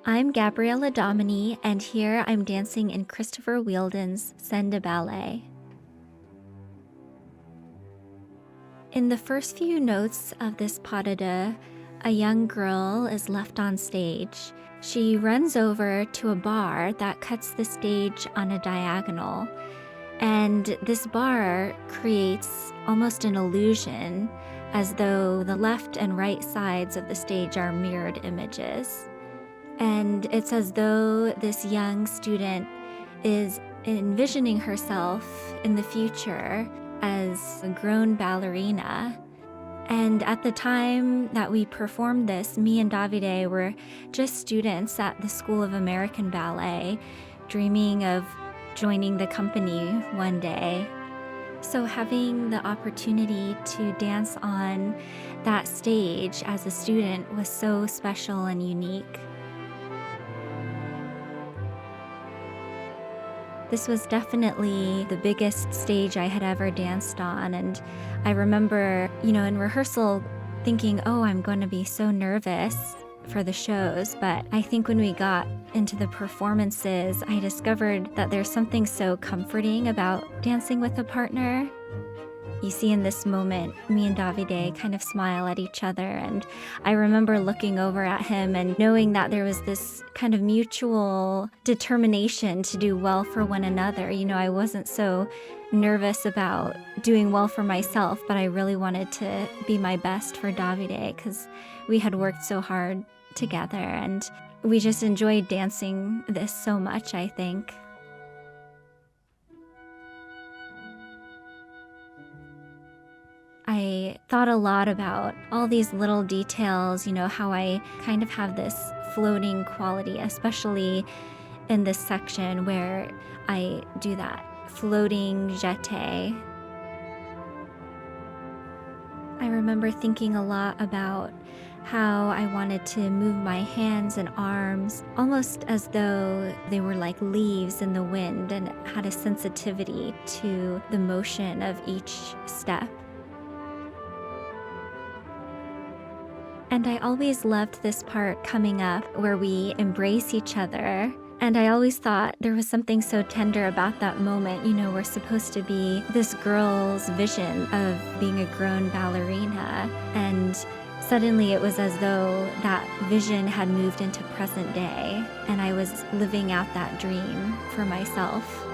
I'm Gabriella Domini, and here I'm dancing in Christopher Wheeldon's Scènes de Ballet. In the first few notes of this pas de deux, a young girl is left on stage. She runs over to a bar that cuts the stage on a diagonal, and this bar creates almost an illusion, as though the left and right sides of the stage are mirrored images. And it's as though this young student is envisioning herself in the future as a grown ballerina. And at the time that we performed this, me and Davide were just students at the School of American Ballet, dreaming of joining the company one day. So having the opportunity to dance on that stage as a student was so special and unique. This was definitely the biggest stage I had ever danced on, and I remember, in rehearsal thinking, oh, I'm going to be so nervous for the shows, but I think when we got into the performances, I discovered that there's something so comforting about dancing with a partner. You see in this moment, me and Davide kind of smile at each other, and I remember looking over at him and knowing that there was this kind of mutual determination to do well for one another. I wasn't so nervous about doing well for myself, but I really wanted to be my best for Davide because we had worked so hard together, and we just enjoyed dancing this so much, I think. I thought a lot about all these little details, how I kind of have this floating quality, especially in this section where I do that floating jeté. I remember thinking a lot about how I wanted to move my hands and arms almost as though they were like leaves in the wind and had a sensitivity to the motion of each step. And I always loved this part coming up where we embrace each other. And I always thought there was something so tender about that moment. We're supposed to be this girl's vision of being a grown ballerina. And suddenly it was as though that vision had moved into present day. And I was living out that dream for myself.